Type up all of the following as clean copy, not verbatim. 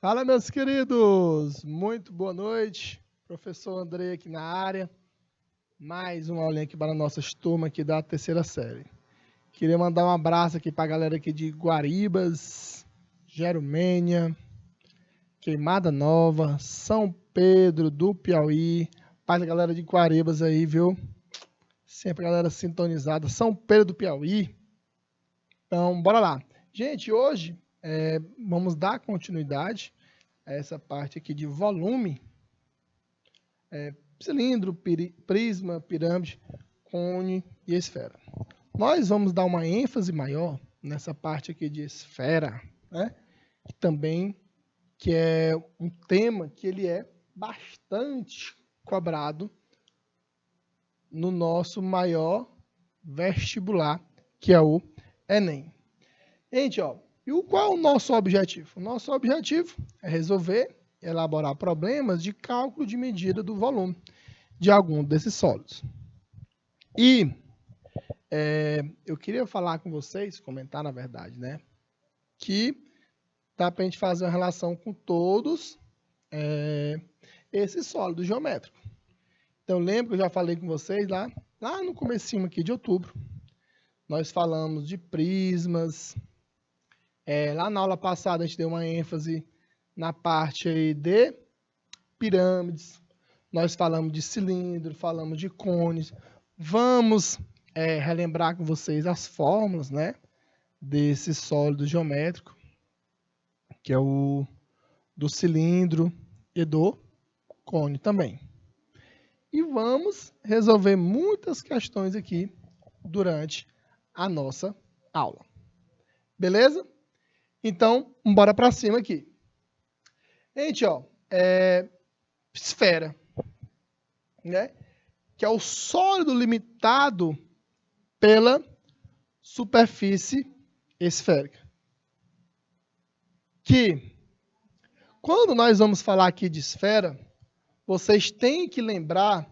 Fala, meus queridos! Muito boa noite. Professor Andrei aqui na área. Mais uma aulinha aqui para a nossa turma aqui da terceira série. Queria mandar um abraço aqui para a galera aqui de Guaribas, Gerumênia, Queimada Nova, São Pedro do Piauí. Paz a galera de Guaribas aí, viu? Sempre a galera sintonizada. São Pedro do Piauí. Então, bora lá. Gente, hoje vamos dar continuidade a essa parte aqui de volume, cilindro, prisma, pirâmide, cone e esfera. Nós vamos dar uma ênfase maior nessa parte aqui de esfera, né? Que é um tema que ele é bastante cobrado no nosso maior vestibular, que é o Enem. Gente, e qual é o nosso objetivo? O nosso objetivo é elaborar problemas de cálculo de medida do volume de algum desses sólidos. E eu queria falar com vocês, comentar na verdade, né, que dá para a gente fazer uma relação com todos esses sólidos geométricos. Então, lembra que eu já falei com vocês lá no comecinho aqui de outubro, nós falamos de prismas. Lá na aula passada a gente deu uma ênfase na parte aí de pirâmides, nós falamos de cilindro, falamos de cones. Vamos relembrar com vocês as fórmulas, né, desse sólido geométrico, que é o do cilindro e do cone também. E vamos resolver muitas questões aqui durante a nossa aula. Beleza? Então, bora para cima aqui. Gente, esfera, né? Que é o sólido limitado pela superfície esférica. Que, quando nós vamos falar aqui de esfera, vocês têm que lembrar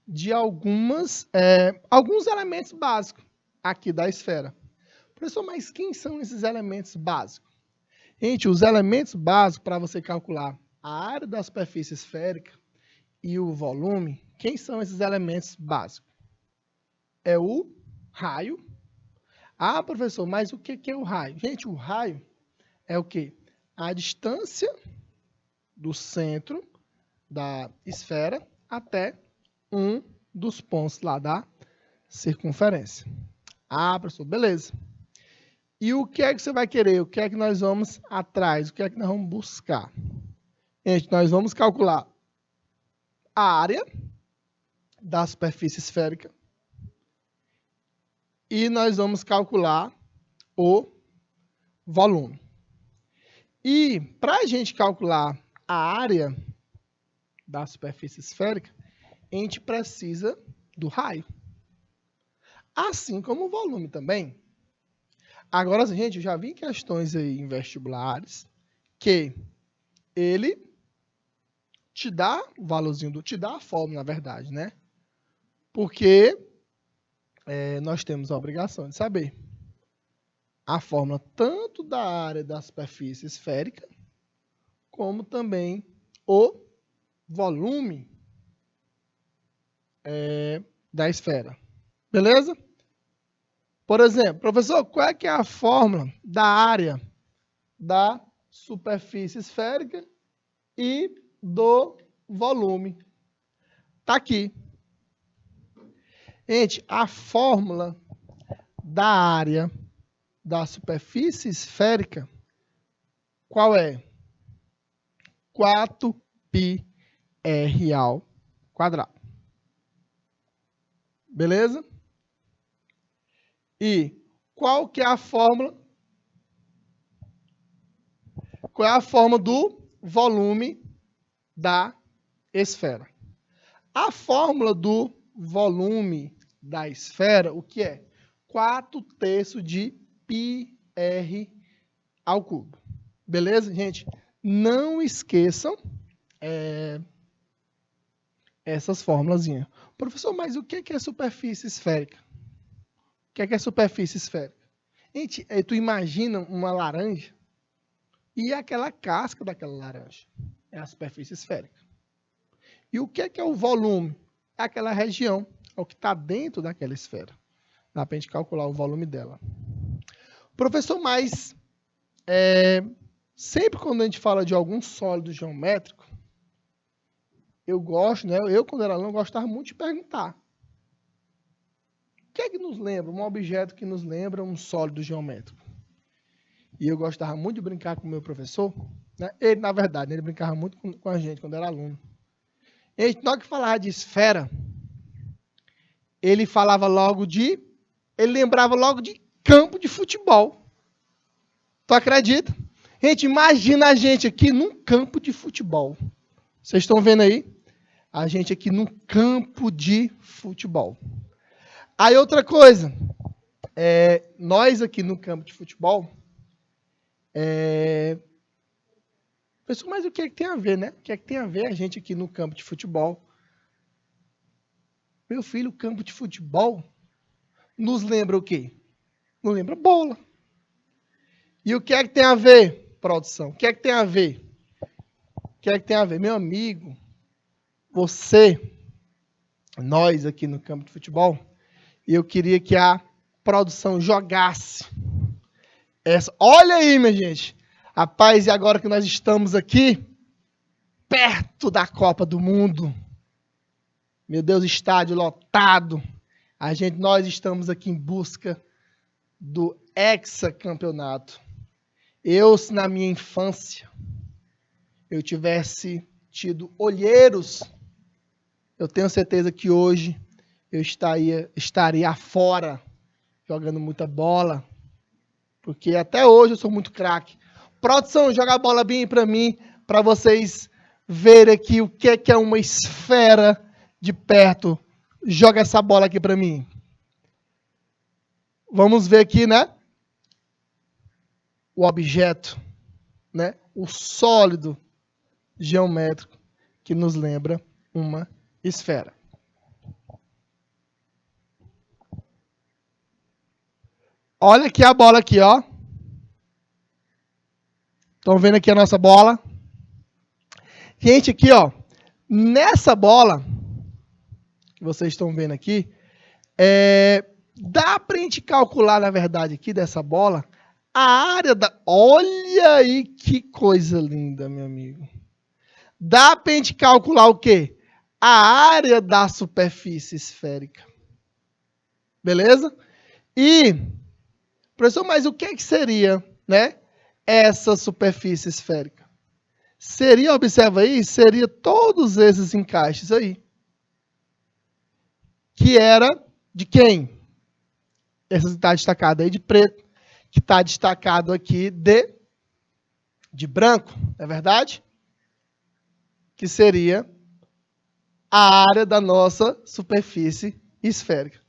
de alguns elementos básicos aqui da esfera. Professor, mas quem são esses elementos básicos? Gente, os elementos básicos para você calcular a área da superfície esférica e o volume, quem são esses elementos básicos? É o raio. Ah, professor, mas o que é o raio? Gente, o raio é o quê? A distância do centro da esfera até um dos pontos lá da circunferência. Ah, professor, beleza. E o que é que você vai querer? O que é que nós vamos atrás? O que é que nós vamos buscar? Gente, nós vamos calcular a área da superfície esférica e nós vamos calcular o volume. E para a gente calcular a área da superfície esférica, a gente precisa do raio. Assim como o volume também. Agora, gente, eu já vi questões aí em vestibulares que ele te dá o valorzinho, te dá a fórmula, na verdade, né? Porque nós temos a obrigação de saber a fórmula tanto da área da superfície esférica, como também o volume da esfera. Beleza? Por exemplo, professor, qual é que é a fórmula da área da superfície esférica e do volume? Está aqui. Gente, a fórmula da área da superfície esférica, qual é? 4πr ao quadrado. Beleza? E qual que é a fórmula? Qual é a fórmula do volume da esfera? A fórmula do volume da esfera, o que é? 4/3 de πr ao cubo. Beleza, gente? Não esqueçam essas formulazinhas. Professor, mas o que é superfície esférica? O que é superfície esférica? Gente, tu imagina uma laranja? e aquela casca daquela laranja. É a superfície esférica. E o que é o volume? É aquela região, é o que está dentro daquela esfera. Dá para a gente calcular o volume dela. Professor, mas sempre quando a gente fala de algum sólido geométrico, eu gosto, né? Eu, quando era aluno, gostava muito de perguntar. O que é que nos lembra? Um objeto que nos lembra um sólido geométrico. E eu gostava muito de brincar com o meu professor. Né? Ele, na verdade, ele brincava muito com a gente quando era aluno. E na hora que falava de esfera, ele lembrava logo de campo de futebol. Tu acredita? Gente, imagina a gente aqui num campo de futebol. Vocês estão vendo aí? A gente aqui num campo de futebol. Aí outra coisa, nós aqui no campo de futebol, pessoal, mas o que é que tem a ver, né? O que é que tem a ver a gente aqui no campo de futebol? Meu filho, o campo de futebol nos lembra o quê? Nos lembra bola. E o que é que tem a ver, produção? O que é que tem a ver? O que é que tem a ver? Meu amigo, você, nós aqui no campo de futebol, eu queria que a produção jogasse essa. Olha aí, minha gente. Rapaz, e agora que nós estamos aqui, perto da Copa do Mundo, meu Deus, estádio lotado, nós estamos aqui em busca do hexacampeonato. Eu, se na minha infância, eu tivesse tido olheiros, eu tenho certeza que hoje eu estaria fora, jogando muita bola, porque até hoje eu sou muito craque. Produção, joga a bola bem para mim, para vocês verem aqui o que é uma esfera de perto. Joga essa bola aqui para mim. Vamos ver aqui, né? O objeto, né? O sólido geométrico que nos lembra uma esfera. Olha aqui a bola aqui, ó. Estão vendo aqui a nossa bola? Gente, aqui, ó. Nessa bola que vocês estão vendo aqui, dá pra gente calcular, na verdade, aqui dessa bola, a área da... Olha aí que coisa linda, meu amigo. Dá pra gente calcular o quê? A área da superfície esférica. Beleza? E, professor, mas o que seria, né, essa superfície esférica? Seria, observa aí, seria todos esses encaixes aí. Que era de quem? Esse está destacado aí de preto, que está destacado aqui de branco, não é verdade? Que seria a área da nossa superfície esférica.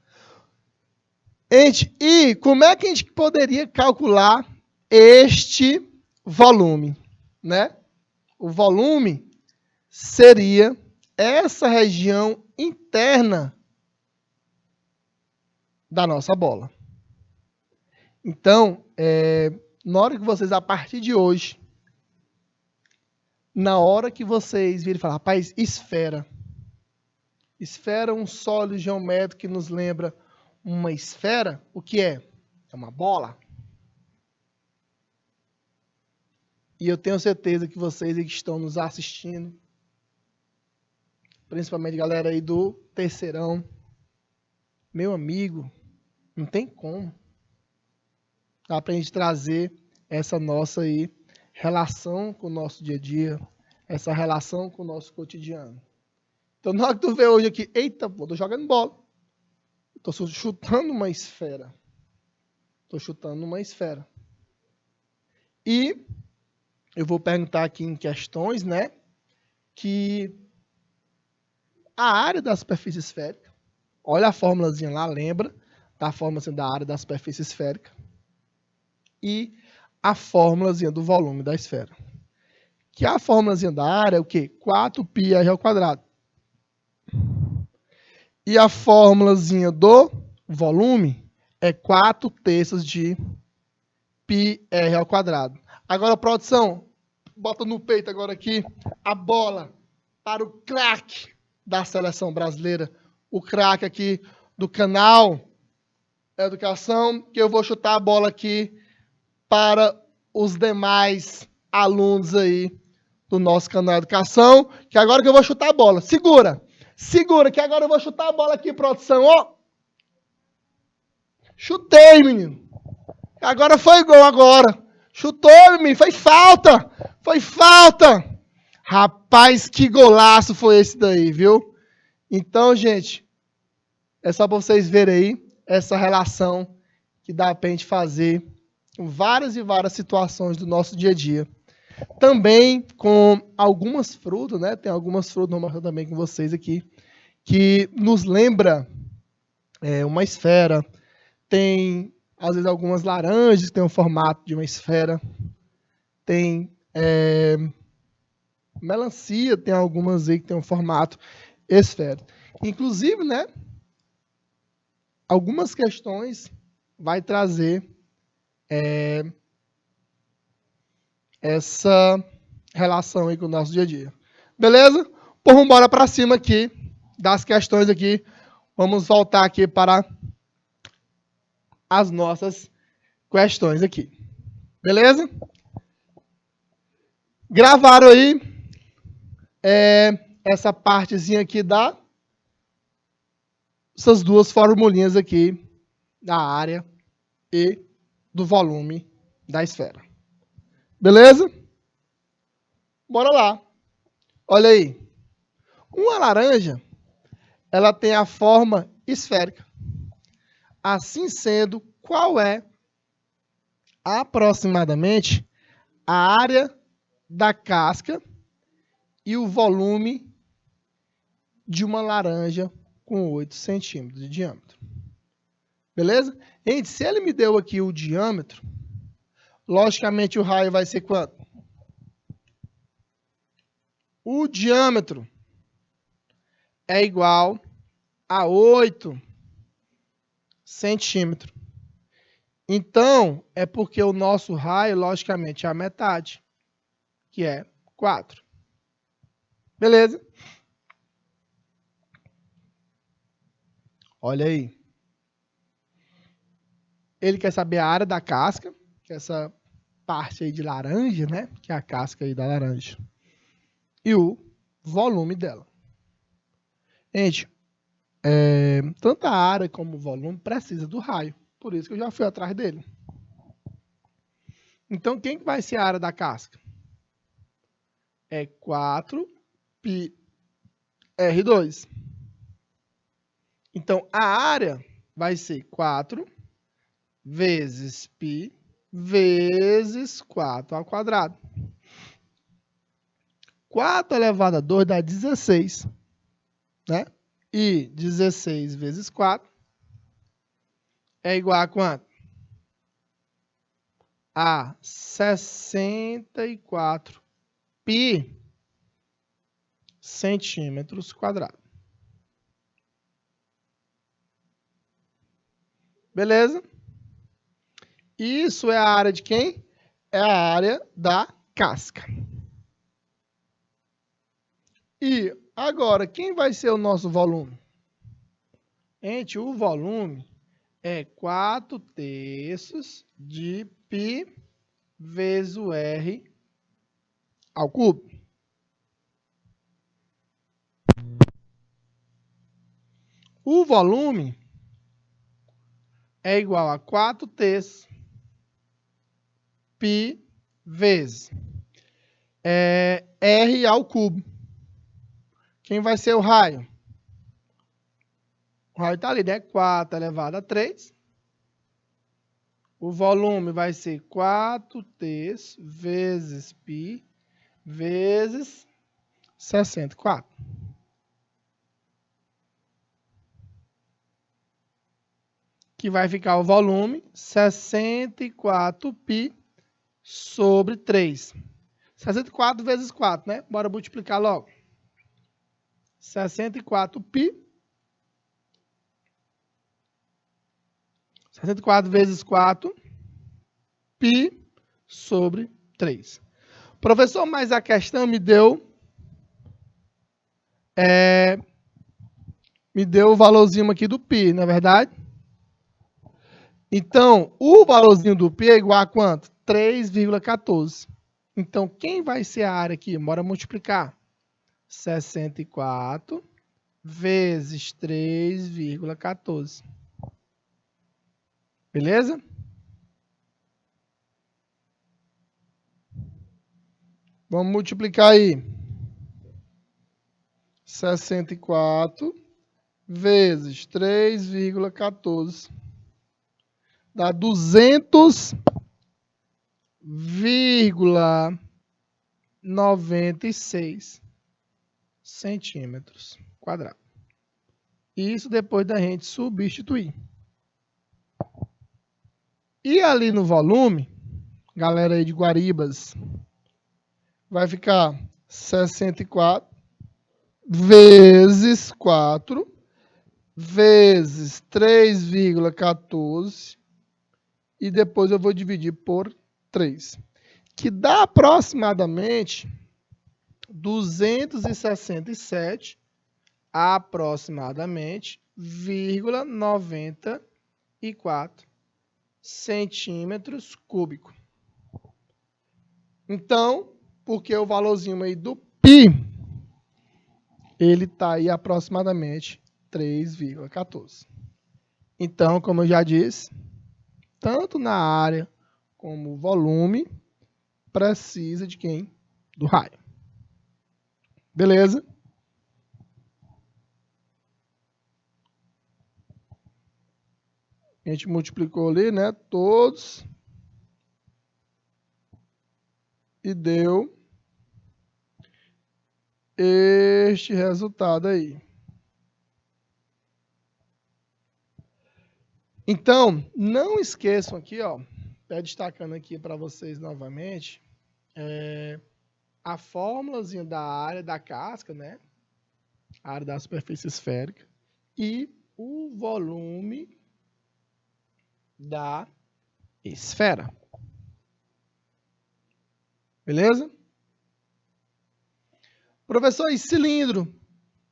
Gente, e como é que a gente poderia calcular este volume, né? O volume seria essa região interna da nossa bola. Então, na hora que vocês, a partir de hoje, na hora que vocês virem falar, rapaz, esfera. Esfera é um sólido geométrico que nos lembra uma esfera. O que é? É uma bola. E eu tenho certeza que vocês que estão nos assistindo, principalmente galera aí do terceirão, meu amigo, não tem como. Dá pra gente trazer essa nossa aí relação com o nosso dia a dia, essa relação com o nosso cotidiano. Então, na hora que tu vê hoje aqui, eita, pô, tô jogando bola. Tô chutando uma esfera. Tô chutando uma esfera. E eu vou perguntar aqui em questões, né, que a área da superfície esférica, olha a fórmulazinha lá, lembra da fórmula da área da superfície esférica e a fórmulazinha do volume da esfera. Que a fórmulazinha da área é o quê? 4πr ao quadrado. E a fórmulazinha do volume é 4/3 de πr ao quadrado. Agora, produção, bota no peito agora aqui a bola para o craque da seleção brasileira. O craque aqui do canal Educação, que eu vou chutar a bola aqui para os demais alunos aí do nosso canal Educação, que agora que eu vou chutar a bola. Segura, que agora eu vou chutar a bola aqui, produção, ó. Chutei, menino. Agora foi gol, agora. Chutou, menino, foi falta. Foi falta. Rapaz, que golaço foi esse daí, viu? Então, gente, é só para vocês verem aí essa relação que dá pra gente fazer com várias e várias situações do nosso dia a dia. Também com algumas frutas, né? Tem algumas frutas, vou mostrar também com vocês aqui, que nos lembra uma esfera. Tem, às vezes, algumas laranjas que tem o formato de uma esfera. Tem melancia, tem algumas aí que tem um formato esfera. Inclusive, né? Algumas questões vai trazer essa relação aí com o nosso dia a dia. Beleza? Pô, vamos embora para cima aqui das questões aqui. Vamos voltar aqui para as nossas questões aqui. Beleza? Gravaram aí essa partezinha aqui essas duas formulinhas aqui da área e do volume da esfera. Beleza? Bora lá. Olha aí. Uma laranja, ela tem a forma esférica. Assim sendo, qual é aproximadamente a área da casca e o volume de uma laranja com 8 centímetros de diâmetro? Beleza? Gente, se ele me deu aqui o diâmetro, logicamente o raio vai ser quanto? O diâmetro é igual a 8 centímetros. Então, é porque o nosso raio, logicamente, é a metade, que é 4. Beleza? Olha aí. Ele quer saber a área da casca, que é essa parte aí de laranja, né? Que é a casca aí da laranja. E o volume dela. Gente, tanto a área como o volume precisa do raio. Por isso que eu já fui atrás dele. Então, quem que vai ser a área da casca? É 4πr2. Então, a área vai ser 4 vezes π vezes 4 ao quadrado. 4 elevado a 2 dá 16. Né? E 16 vezes 4 é igual a quanto? A 64 π centímetros quadrados. Beleza? Isso é a área de quem? É a área da casca. E agora, quem vai ser o nosso volume? Gente, o volume é 4/3 de π vezes o r ao cubo. O volume é igual a 4/3 π vezes r ao cubo. Quem vai ser o raio? O raio está ali, né? 4 elevado a 3. O volume vai ser 4/3 vezes π vezes 64. Que vai ficar o volume 64π sobre 3. 64 vezes 4, né? Bora multiplicar logo. 64π. 64 vezes 4, π sobre 3. Professor, mas a questão me deu o valorzinho aqui do π, não é verdade? Então, o valorzinho do π é igual a quanto? 3,14. Então, quem vai ser a área aqui? Bora multiplicar. 64 vezes 3,14. Beleza? Vamos multiplicar aí. 64 vezes 3,14. Dá 200,96 centímetros quadrados. Isso depois da gente substituir. E ali no volume, galera aí de Guaribas, vai ficar 64 vezes 4 vezes 3,14 e depois eu vou dividir por 3, que dá aproximadamente 267 ,94 centímetros cúbicos. Então, porque o valorzinho aí do π, ele está aí aproximadamente 3,14. Então, como eu já disse, tanto na área como volume, precisa de quem? Do raio. Beleza? A gente multiplicou ali, né? Todos. E deu este resultado aí. Então, não esqueçam aqui, ó, destacando aqui para vocês novamente, a fórmulazinha da área da casca, né? A área da superfície esférica e o volume da esfera. Beleza? Professor, e cilindro,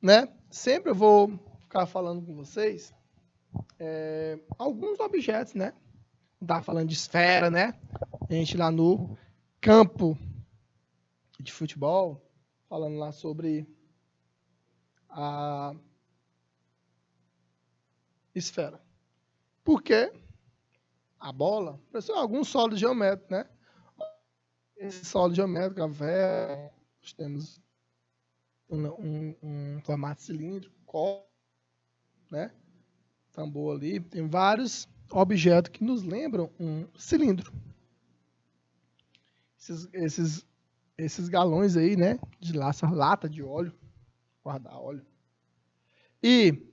né? Sempre eu vou ficar falando com vocês alguns objetos, né? Tá falando de esfera, né? A gente lá no campo de futebol, falando lá sobre a esfera. Por quê? A bola, professor, alguns sólidos geométricos, né? Esse sólido geométrico, a vela, nós temos um formato cilíndrico, copo, né? Tambor ali, tem vários objetos que nos lembram um cilindro. Esses galões aí, né? De lata de óleo, guardar óleo. E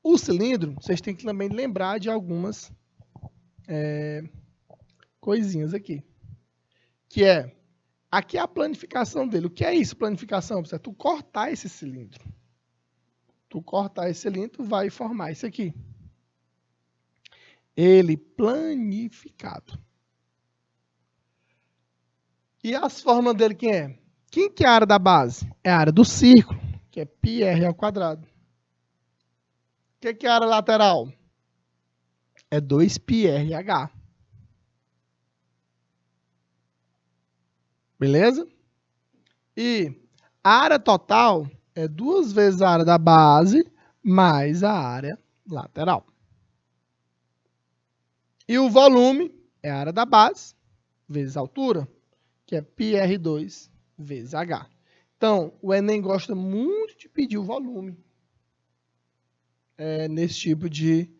o cilindro, vocês têm que também lembrar de algumas coisinhas aqui. Que é, aqui é a planificação dele. O que é isso, planificação? É tu cortar esse cilindro. Tu cortar esse cilindro, vai formar isso aqui. Ele planificado. E as formas dele quem é? Quem que é a área da base? É a área do círculo, que é πr ao quadrado. O que é a área lateral? É 2πrh. Beleza? E a área total é 2 vezes a área da base mais a área lateral. E o volume é a área da base vezes a altura, que é πr2 vezes h. Então, o Enem gosta muito de pedir o volume nesse tipo de...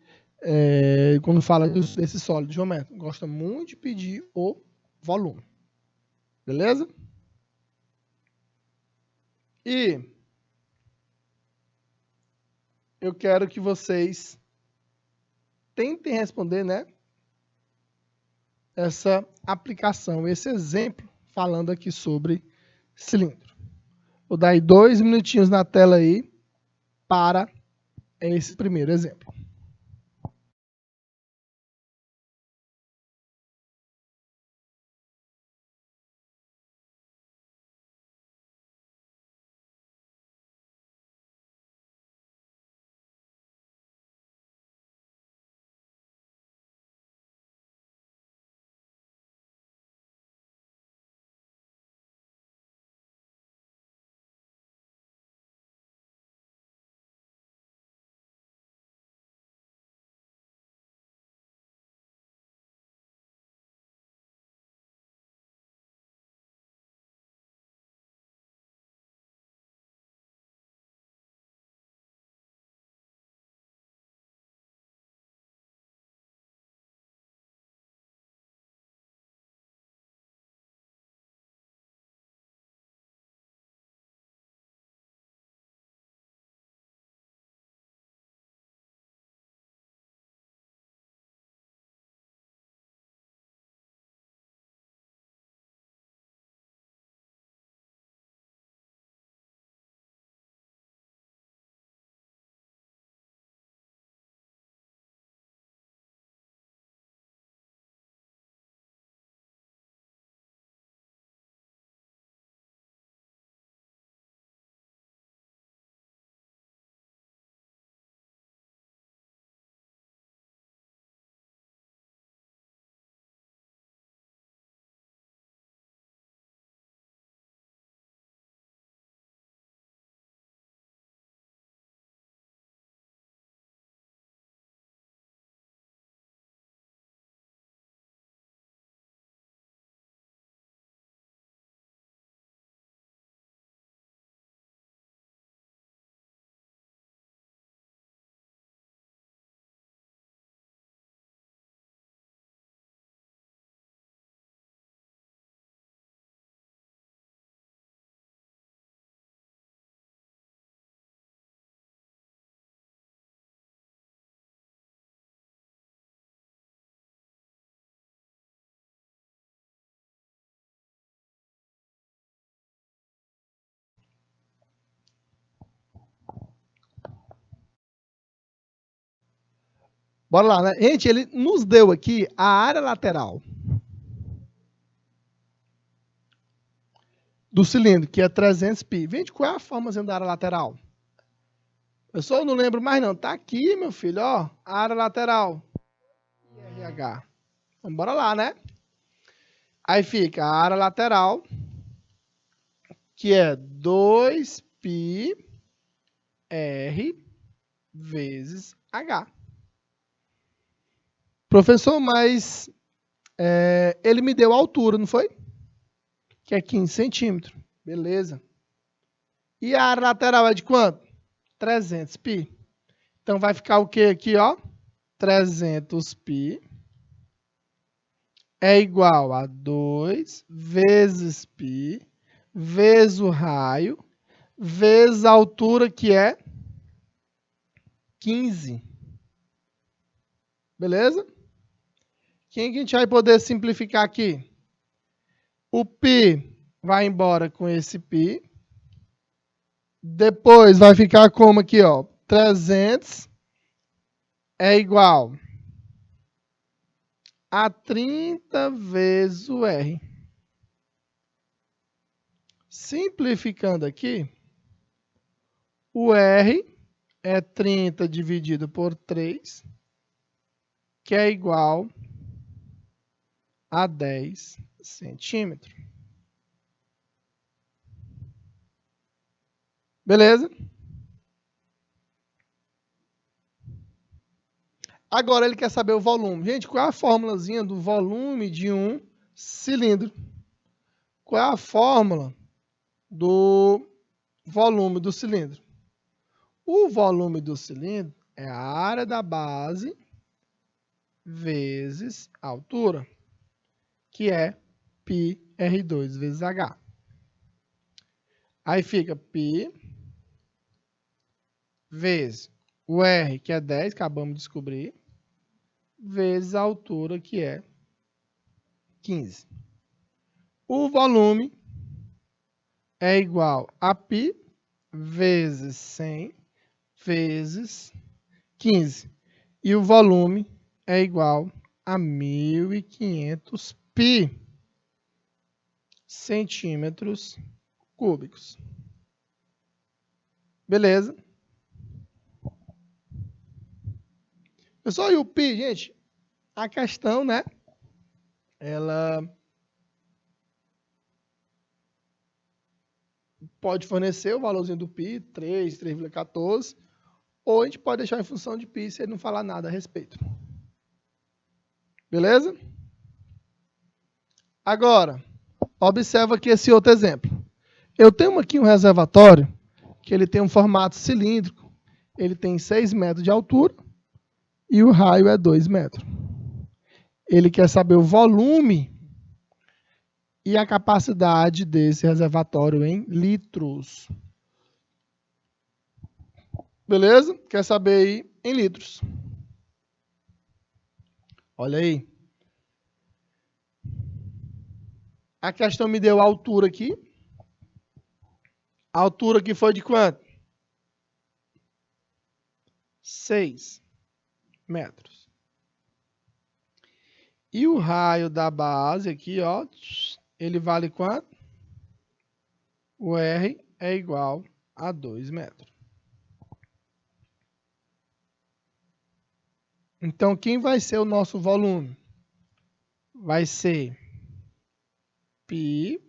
quando fala desse sólido geométrico. Gosta muito de pedir o volume. Beleza? E eu quero que vocês tentem responder, né? Essa aplicação, esse exemplo, falando aqui sobre cilindro. Vou dar aí 2 minutinhos na tela aí para esse primeiro exemplo. Bora lá, né? Gente, ele nos deu aqui a área lateral do cilindro, que é 300 π. Gente, qual é a fórmula da área lateral? Pessoal, eu não lembro mais não. Tá aqui, meu filho, ó. A área lateral. RH. Então, bora lá, né? Aí fica a área lateral, que é 2πr vezes H. Professor, mas ele me deu a altura, não foi? Que é 15 centímetros. Beleza. E a área lateral é de quanto? 300 π. Então vai ficar o que aqui, ó? 300 π é igual a 2 vezes π vezes o raio vezes a altura, que é 15. Beleza? Quem que a gente vai poder simplificar aqui? O π vai embora com esse π. Depois vai ficar como aqui, ó? 300 é igual a 30 vezes o R. Simplificando aqui, o R é 30 dividido por 3, que é igual a 10 centímetros. Beleza? Agora ele quer saber o volume. Gente, qual é a fórmulazinha do volume de um cilindro? Qual é a fórmula do volume do cilindro? O volume do cilindro é a área da base vezes a altura, que é πr2 vezes h. Aí fica π vezes o r, que é 10, acabamos de descobrir, vezes a altura, que é 15. O volume é igual a π vezes 100 vezes 15. E o volume é igual a 1.500 π centímetros cúbicos. Beleza? Pessoal, e o π, gente, a questão, né? Ela pode fornecer o valorzinho do π, 3, 3,14, ou a gente pode deixar em função de π se ele não falar nada a respeito. Beleza? Agora, observa aqui esse outro exemplo. Eu tenho aqui um reservatório que ele tem um formato cilíndrico, ele tem 6 metros de altura e o raio é 2 metros. Ele quer saber o volume e a capacidade desse reservatório em litros. Beleza? Quer saber aí em litros. Olha aí. A questão me deu a altura aqui. A altura aqui foi de quanto? 6 metros. E o raio da base aqui, ó, ele vale quanto? O R é igual a 2 metros. Então, quem vai ser o nosso volume? Vai ser π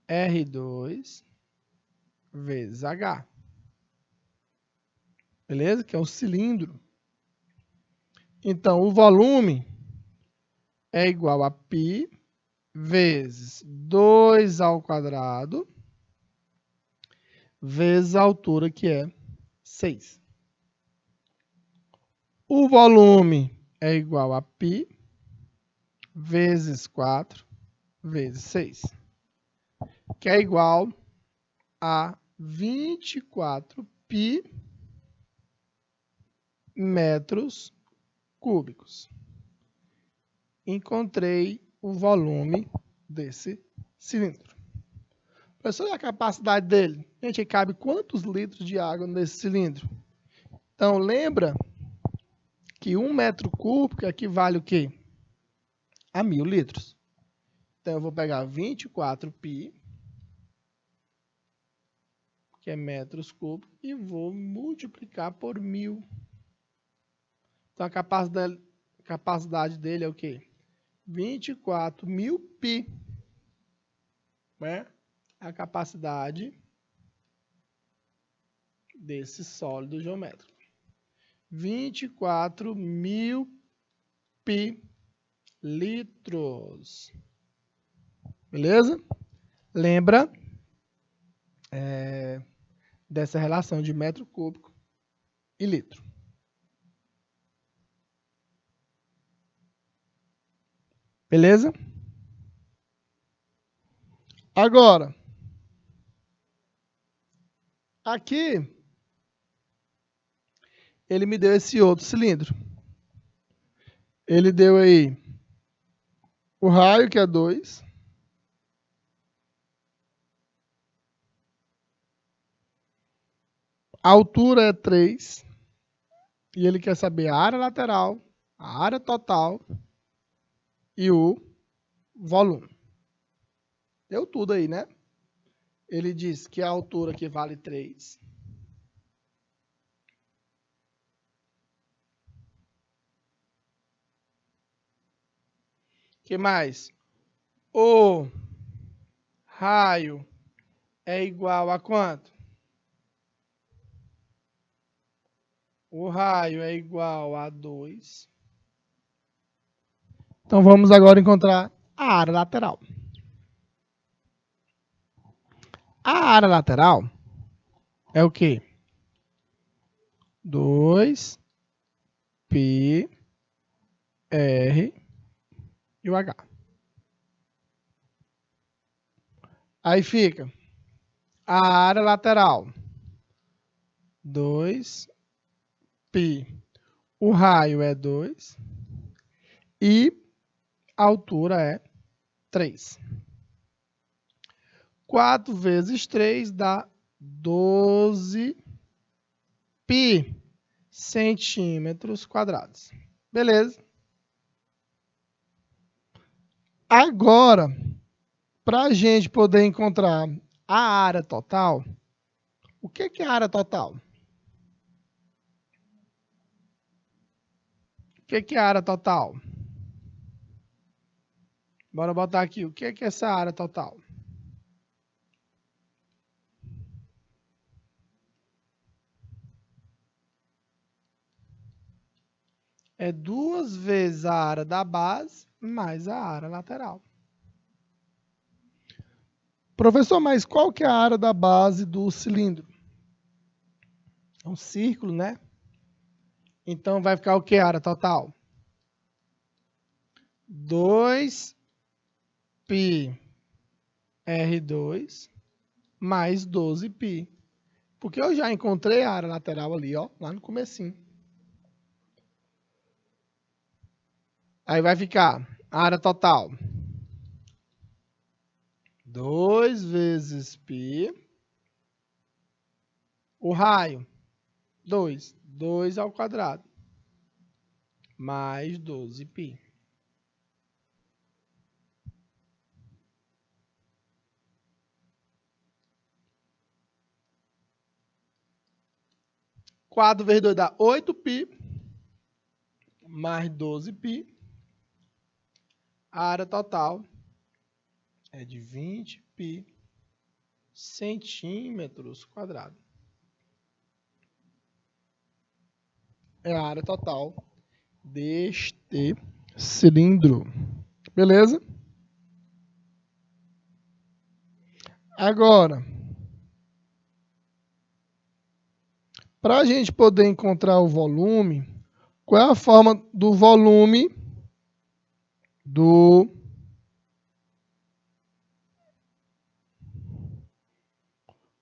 R2 vezes H. Beleza? Que é o cilindro. Então, o volume é igual a π vezes 2 ao quadrado vezes a altura, que é 6. O volume é igual a π vezes 4 vezes 6, que é igual a 24 π metros cúbicos. Encontrei o volume desse cilindro. Professor, e a capacidade dele? Gente, cabe quantos litros de água nesse cilindro? Então, lembra que 1 metro cúbico equivale o quê? A 1.000 litros. Então, eu vou pegar 24π, que é metros cúbicos, e vou multiplicar por 1.000. Então, a capacidade dele é o quê? 24.000 π. Né? A capacidade desse sólido geométrico. 24.000 π litros. Beleza? Lembra dessa relação de metro cúbico e litro. Beleza? Agora, aqui, ele me deu esse outro cilindro. Ele deu aí o raio, que é 2. A altura é 3. E ele quer saber a área lateral, a área total e o volume. Deu tudo aí, né? Ele diz que a altura aqui vale 3. O que mais? O raio é igual a quanto? O raio é igual a 2. Então, vamos agora encontrar a área lateral. A área lateral é o quê? 2πr e o H. Aí fica a área lateral 2π. O raio é 2 e a altura é 3. 4 vezes 3 dá 12π centímetros quadrados. Beleza? Agora, para a gente poder encontrar a área total, o que é a área total? O que é a área total? Bora botar aqui. O que é essa área total? É 2 vezes a área da base mais a área lateral. Professor, mas qual que é a área da base do cilindro? É um círculo, né? Então, vai ficar o que a área total? 2πr2 mais 12π. Porque eu já encontrei a área lateral ali, ó, lá no comecinho. Aí vai ficar a área total. 2 vezes π. O raio, 2. 2 ao quadrado. Mais 12π. Quatro vezes 2 dá 8π. Mais 12π. A área total é de 20π centímetros quadrados. É a área total deste cilindro. Beleza? Agora, para a gente poder encontrar o volume, qual é a forma do volume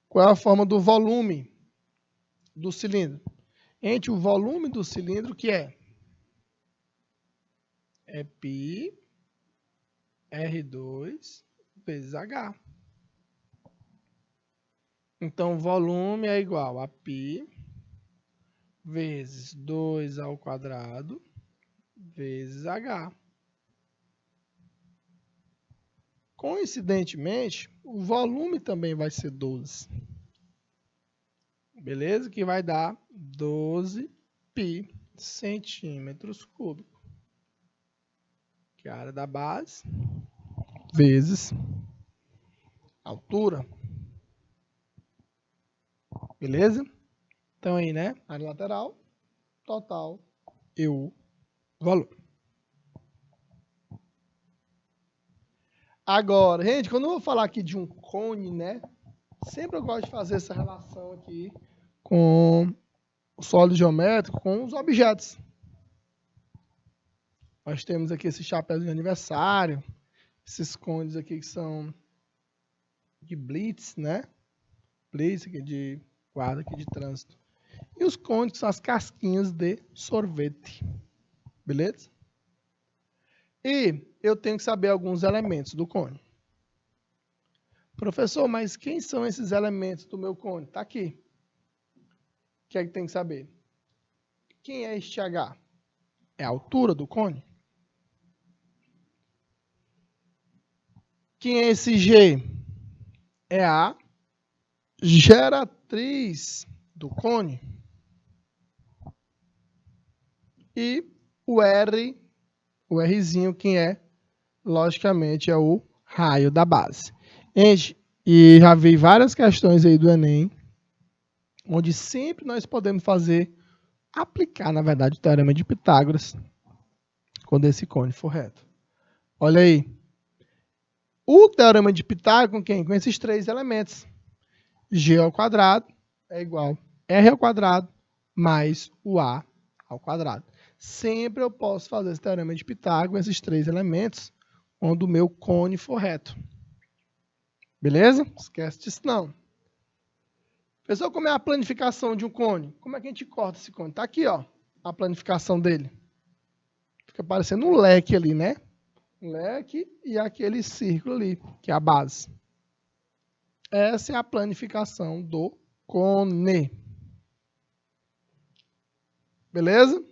Qual é a forma do volume do cilindro? Entre o volume do cilindro, que é π R2 vezes H. Então, volume é igual a π vezes 2 ao quadrado vezes h. Coincidentemente, o volume também vai ser 12. Beleza? Que vai dar 12 pi centímetros cúbicos. Que é a área da base vezes a altura. Beleza? Então aí, né? Área lateral, total e o volume. Agora, gente, quando eu vou falar aqui de um cone, né? Sempre eu gosto de fazer essa relação aqui com o sólido geométrico, com os objetos. Nós temos aqui esse chapéu de aniversário, esses cones aqui que são de blitz, né? Blitz aqui de guarda aqui de trânsito. E os cones que são as casquinhas de sorvete. Beleza? E eu tenho que saber alguns elementos do cone. Professor, mas quem são esses elementos do meu cone? Está aqui. O que é que tem que saber? Quem é este H? É a altura do cone? Quem é esse G? É a geratriz do cone. E o R, o Rzinho, quem é? Logicamente é o raio da base. Gente, e já vi várias questões aí do Enem, onde sempre nós podemos aplicar, na verdade, o teorema de Pitágoras, quando esse cone for reto. Olha aí. O teorema de Pitágoras com quem? Com esses três elementos. G ao quadrado é igual a R ao quadrado mais o A ao quadrado. Sempre eu posso fazer esse teorema de Pitágoras com esses três elementos, quando o meu cone for reto. Beleza? Esquece disso não. Pessoal, como é a planificação de um cone? Como é que a gente corta esse cone? Tá aqui, ó, a planificação dele. Fica parecendo um leque ali, né? Um leque e aquele círculo ali, que é a base. Essa é a planificação do cone. Beleza?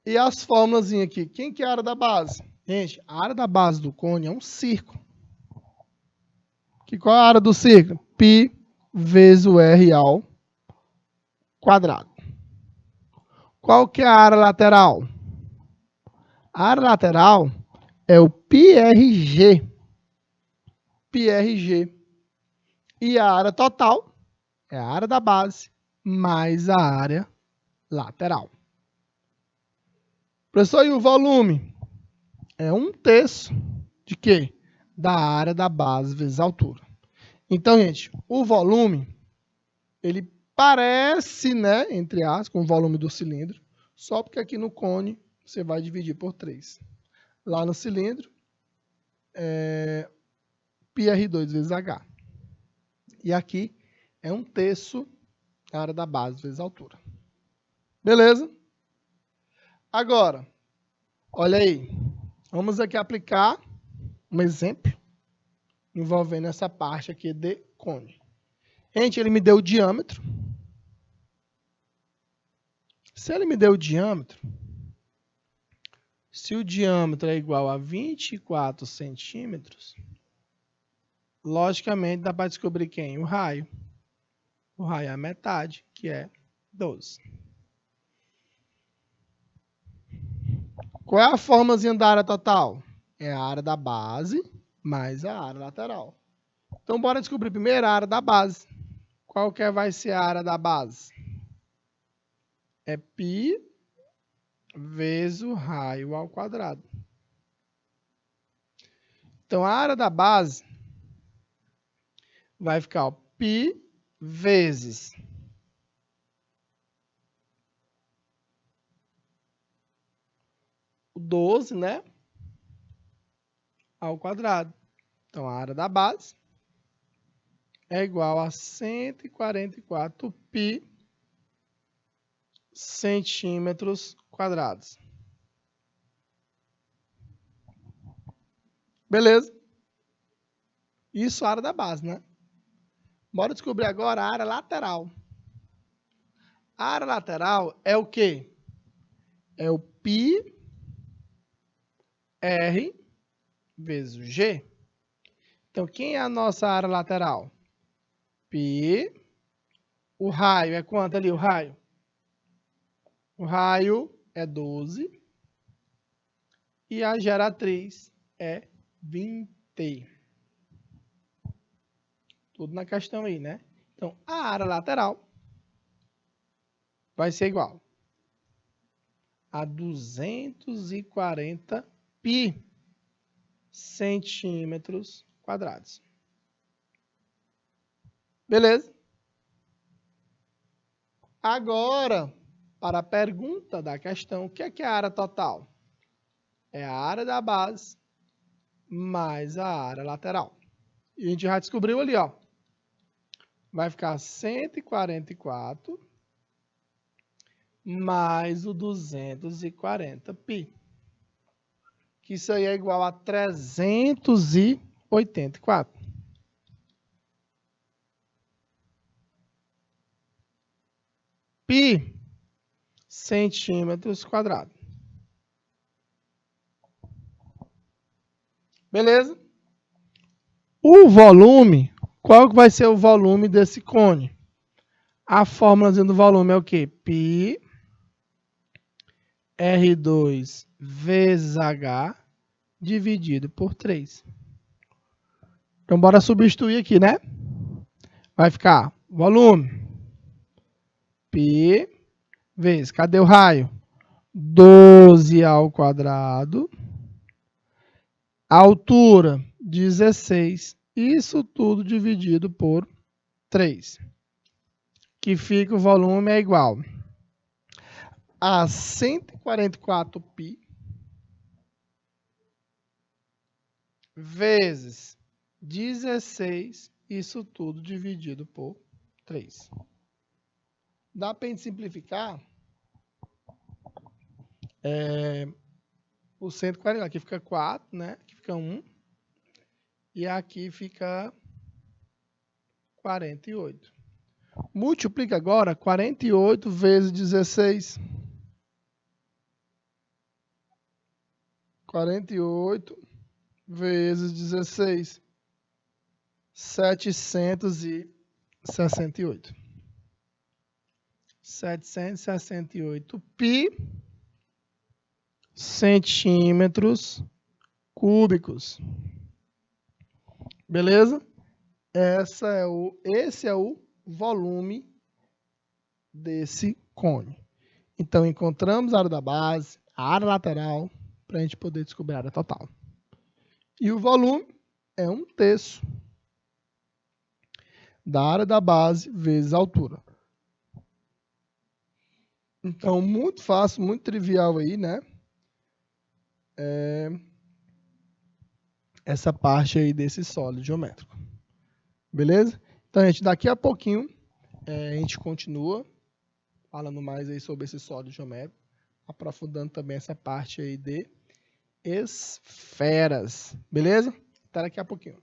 E as fórmulas aqui. Quem que é a área da base? Gente, a área da base do cone é um círculo. Qual é a área do círculo? Π vezes o R ao quadrado. Qual que é a área lateral? A área lateral é o πRG. πRG. E a área total é a área da base mais a área lateral. Professor, e o volume? É 1/3 de quê? Da área da base vezes a altura. Então, gente, o volume, ele parece, né, entre aspas, com o volume do cilindro, só porque aqui no cone você vai dividir por 3. Lá no cilindro, é πr2 vezes h. E aqui é 1/3 da área da base vezes a altura. Beleza? Agora, olha aí. Vamos aqui aplicar um exemplo envolvendo essa parte aqui de cone. Gente, ele me deu o diâmetro. Se ele me deu o diâmetro, se o diâmetro é igual a 24 centímetros, logicamente dá para descobrir quem? O raio. O raio é a metade, que é 12. Qual é a formazinha da área total? É a área da base mais a área lateral. Então, bora descobrir primeiro a área da base. Qual que vai ser a área da base? É π vezes o raio ao quadrado. Então, a área da base vai ficar, ó, π vezes o 12, né? Ao quadrado. Então, a área da base é igual a 144 π centímetros quadrados. Beleza? Isso é a área da base, né? Bora descobrir agora a área lateral. A área lateral é o quê? É o πr vezes o g. Então, quem é a nossa área lateral? π. O raio é quanto ali, o raio? O raio é 12. E a geratriz é 20. Tudo na questão aí, né? Então, a área lateral vai ser igual a 240 π centímetros quadrados. Beleza? Agora, para a pergunta da questão, o que é a área total? É a área da base mais a área lateral. E a gente já descobriu ali, ó. Vai ficar 144 mais o 240 π. Que isso aí é igual a 384. Π centímetros quadrados. Beleza? O volume, qual que vai ser o volume desse cone? A fórmula do volume é o quê? Π R2 vezes H dividido por 3. Então, bora substituir aqui, né? Vai ficar volume π vezes, cadê o raio? 12 ao quadrado. Altura, 16. Isso tudo dividido por 3. Que fica o volume é igual a 144 π vezes 16, isso tudo dividido por 3. Dá para a gente simplificar o 140, aqui fica 4, né? Aqui fica 1. E aqui fica 48. Multiplica agora 48 vezes 16. 48 vezes 16. 768. 768 π centímetros cúbicos. Beleza? Esse é o volume desse cone. Então, encontramos a área da base, a área lateral, para a gente poder descobrir a área total. E o volume é 1/3 da área da base vezes a altura. Então, muito fácil, muito trivial aí, né? Essa parte aí desse sólido geométrico. Beleza? Então, gente, daqui a pouquinho a gente continua falando mais aí sobre esse sólido geométrico, aprofundando também essa parte aí de esferas. Beleza? Até daqui a pouquinho.